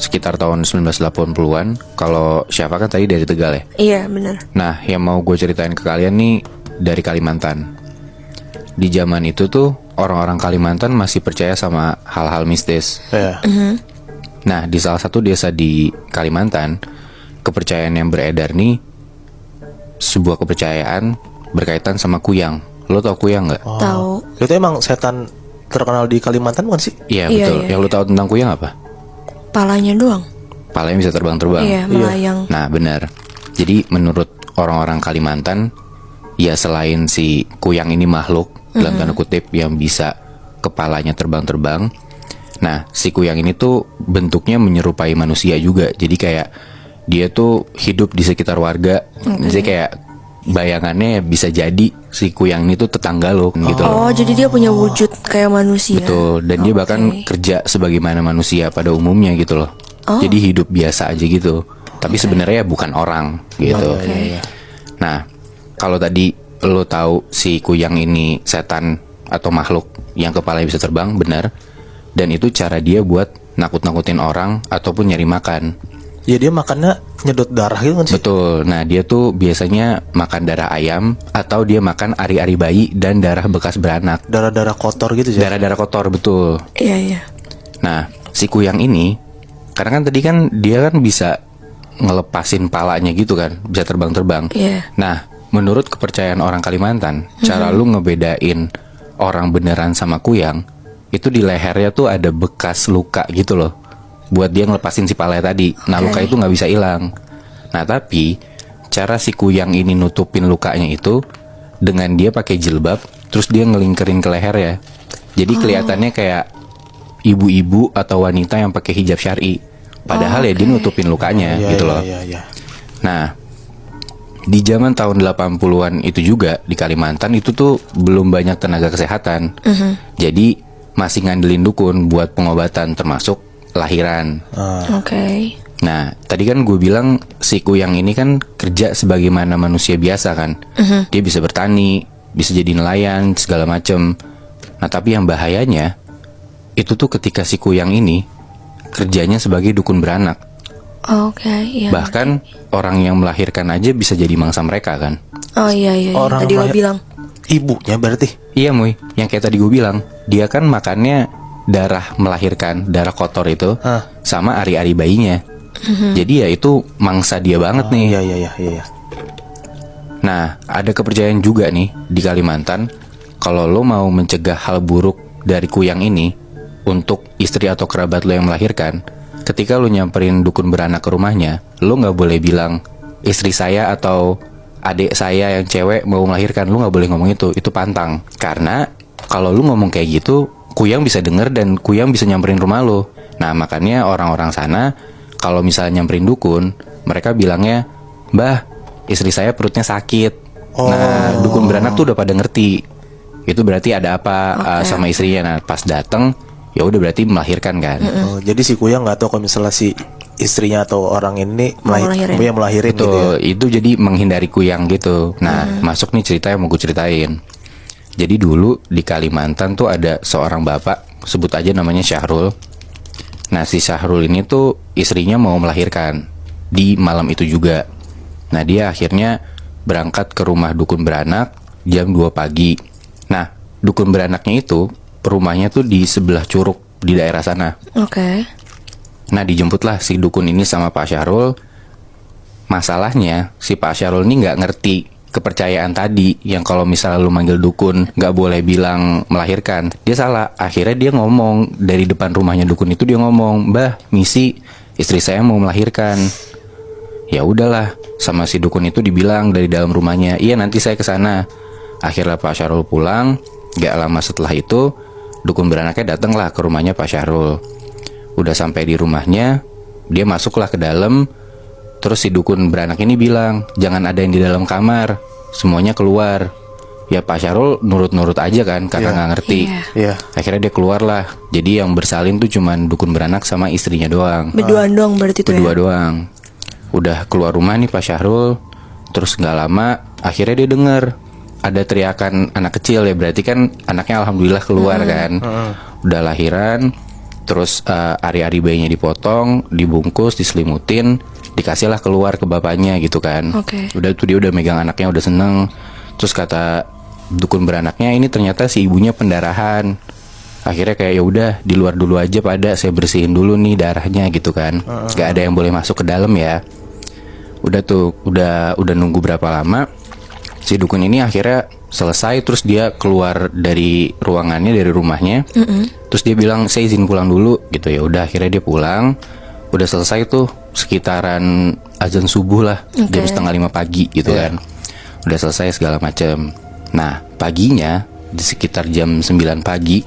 sekitar tahun 1980-an. Kalau Syafa kan tadi dari Tegal ya. Iya benar. Nah, yang mau gue ceritain ke kalian nih dari Kalimantan. Di zaman itu tuh orang-orang Kalimantan masih percaya sama hal-hal mistis. Ya. Nah, di salah satu desa di Kalimantan, kepercayaan yang beredar nih sebuah kepercayaan berkaitan sama kuyang. Lo tau kuyang nggak? Tahu. Itu emang setan terkenal di Kalimantan bukan sih? Iya Iya, betul. iya, Yang lo tahu tentang kuyang apa? Palanya doang. Palanya bisa terbang-terbang. Iya, melayang. Nah benar. Jadi menurut orang-orang Kalimantan, ya selain si kuyang ini makhluk dalam tanda kutip yang bisa kepalanya terbang-terbang. Nah si kuyang ini tuh bentuknya menyerupai manusia juga. Jadi kayak dia tuh hidup di sekitar warga. Jadi kayak bayangannya bisa jadi si kuyang ini tuh tetangga lo gitu loh. Oh, jadi dia punya wujud kayak manusia. Betul. Dan dia bahkan kerja sebagaimana manusia pada umumnya gitu loh. Jadi hidup biasa aja gitu. Tapi sebenarnya bukan orang gitu. Nah, kalau tadi lo tahu si kuyang ini setan atau makhluk yang kepalanya bisa terbang, benar. Dan itu cara dia buat nakut-nakutin orang ataupun nyari makan. Ya dia makannya nyedot darah gitu kan sih? Betul. Nah, dia tuh biasanya makan darah ayam atau dia makan ari-ari bayi dan darah bekas beranak. Darah-darah kotor gitu sih. Darah-darah kotor, betul. Iya, iya. Nah, si kuyang ini, karena kan tadi kan dia kan bisa ngelepasin palanya gitu kan, bisa terbang-terbang. Iya. Nah, menurut kepercayaan orang Kalimantan, cara lu ngebedain orang beneran sama kuyang, itu di lehernya tuh ada bekas luka gitu loh, buat dia ngelepasin si palanya tadi. Nah, luka itu nggak bisa hilang. Nah, tapi cara si kuyang ini nutupin lukanya itu dengan dia pakai jilbab, terus dia ngelingkerin ke lehernya. Jadi kelihatannya kayak ibu-ibu atau wanita yang pakai hijab syar'i. Padahal ya dia nutupin lukanya gitu loh. Iya. Nah, di zaman tahun 80-an itu juga di Kalimantan itu tuh belum banyak tenaga kesehatan. Jadi masih ngandelin dukun buat pengobatan termasuk lahiran. Oke. Nah, tadi kan gue bilang si kuyang ini kan kerja sebagaimana manusia biasa kan. Dia bisa bertani, bisa jadi nelayan, segala macem. Nah, tapi yang bahayanya itu tuh ketika si kuyang ini kerjanya sebagai dukun beranak. Oke, iya. Bahkan orang yang melahirkan aja bisa jadi mangsa mereka kan. Oh iya. Orang Tadi lo lahir- bilang. Ibunya berarti. Iya Muy, yang kayak tadi gue bilang, dia kan makannya darah melahirkan, darah kotor itu sama ari-ari bayinya. Jadi ya itu mangsa dia banget nih. Iya. Nah, ada kepercayaan juga nih di Kalimantan, kalau lo mau mencegah hal buruk dari kuyang ini untuk istri atau kerabat lo yang melahirkan, ketika lo nyamperin dukun beranak ke rumahnya, lo nggak boleh bilang istri saya atau adik saya yang cewek mau melahirkan. Lo nggak boleh ngomong itu pantang. Karena kalau lo ngomong kayak gitu, kuyang bisa denger dan kuyang bisa nyamperin rumah lo. Nah, makanya orang-orang sana kalau misalnya nyamperin dukun, mereka bilangnya, "Mbah, istri saya perutnya sakit." Nah, dukun beranak tuh udah pada ngerti. Itu berarti ada apa sama istrinya. Nah, pas dateng, ya udah berarti melahirkan kan. Oh, jadi si kuyang nggak tahu kalau misalnya si istrinya atau orang ini melahirin gitu ya. Betul, itu jadi menghindari kuyang gitu. Nah, masuk nih cerita yang mau gue ceritain. Jadi dulu di Kalimantan tuh ada seorang bapak, sebut aja namanya Syahrul. Nah, si Syahrul ini tuh istrinya mau melahirkan di malam itu juga. Nah, dia akhirnya berangkat ke rumah dukun beranak jam 2 pagi. Nah, dukun beranaknya itu rumahnya tuh di sebelah Curug di daerah sana. Oke. Nah, dijemputlah si dukun ini sama Pak Syahrul. Masalahnya si Pak Syahrul ini nggak ngerti kepercayaan tadi yang kalau misalnya lu manggil dukun nggak boleh bilang melahirkan. Dia salah. Akhirnya dia ngomong dari depan rumahnya dukun itu, dia ngomong, "Mbah, misi, istri saya mau melahirkan." Ya udahlah, sama si dukun itu dibilang dari dalam rumahnya, "Iya, nanti saya ke sana." Akhirnya Pak Syahrul pulang. Gak lama setelah itu dukun beranaknya datanglah ke rumahnya Pak Syahrul. Udah sampai di rumahnya, dia masuklah ke dalam. Terus si dukun beranak ini bilang, "Jangan ada yang di dalam kamar, semuanya keluar." Ya Pak Syahrul nurut-nurut aja kan, karena nggak ngerti. Iya. Akhirnya dia keluar lah. Jadi yang bersalin tuh cuman dukun beranak sama istrinya doang. Berduaan doang berarti tuh Berdua ya. doang. Udah keluar rumah nih Pak Syahrul. Terus nggak lama, akhirnya dia denger ada teriakan anak kecil ya. Berarti kan anaknya alhamdulillah keluar kan. Udah lahiran. Terus ari-ari bayinya dipotong, dibungkus, diselimutin, dikasihlah keluar ke bapaknya gitu kan. Oke. Udah tuh dia udah megang anaknya, udah seneng. Terus kata dukun beranaknya, ini ternyata si ibunya pendarahan. Akhirnya kayak ya udah di luar dulu aja pada, saya bersihin dulu nih darahnya gitu kan. Gak ada yang boleh masuk ke dalam ya. Udah tuh, udah nunggu berapa lama. Si dukun ini akhirnya selesai, terus dia keluar dari ruangannya, dari rumahnya. Terus dia bilang saya izin pulang dulu gitu. Ya udah akhirnya dia pulang. Udah selesai tuh sekitaran azan subuh lah, jam 4:30 pagi gitu kan. Udah selesai segala macam. Nah paginya di sekitar jam 9 pagi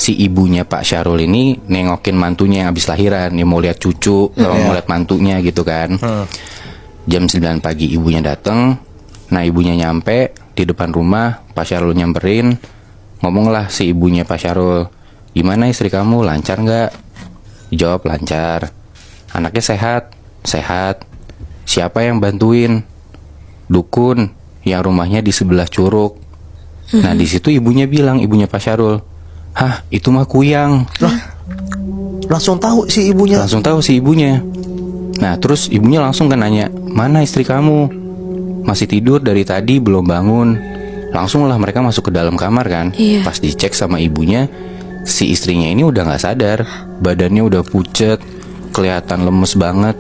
si ibunya Pak Syahrul ini nengokin mantunya yang habis lahiran, dia mau lihat cucu, mau lihat mantunya gitu kan. Jam 9 pagi ibunya datang. Nah ibunya nyampe di depan rumah, Pak Syahrul nyamperin. Ngomonglah si ibunya Pak Syahrul, gimana istri kamu, lancar nggak? Jawab lancar. Anaknya sehat? Sehat. Siapa yang bantuin? Dukun yang rumahnya di sebelah curug. Nah di situ ibunya bilang, ibunya Pak Syahrul, hah itu mah kuyang. Langsung tahu si ibunya. Langsung tahu si ibunya. Nah terus ibunya langsung kan nanya, mana istri kamu? Masih tidur dari tadi, belum bangun. Langsung lah mereka masuk ke dalam kamar kan. Pas dicek sama ibunya, si istrinya ini udah gak sadar. Badannya udah pucet, kelihatan lemes banget.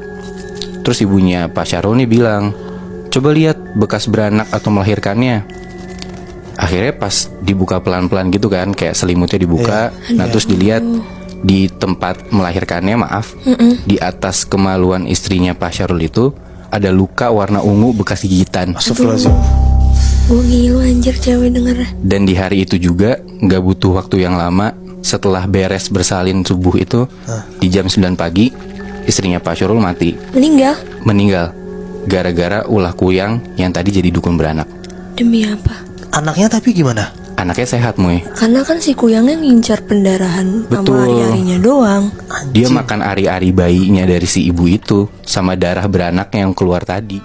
Terus ibunya Pak Syahrul nih bilang, coba lihat bekas beranak atau melahirkannya. Akhirnya pas dibuka pelan-pelan gitu kan, kayak selimutnya dibuka. Nah terus dilihat di tempat melahirkannya, maaf, di atas kemaluan istrinya Pak Syahrul itu ada luka warna ungu bekas gigitan. Astagfirullahaladzim. Gue ngilu anjir cewek denger. Dan di hari itu juga gak butuh waktu yang lama, setelah beres bersalin subuh itu, di jam 9 pagi istrinya Pak Syahrul mati. Meninggal gara-gara ulah kuyang yang tadi jadi dukun beranak. Demi apa? Anaknya tapi gimana? Anaknya sehat, Moy. Karena kan si kuyangnya ngincar pendarahan sama ari-arinya doang. Dia makan ari-ari bayinya dari si ibu itu sama darah beranaknya yang keluar tadi.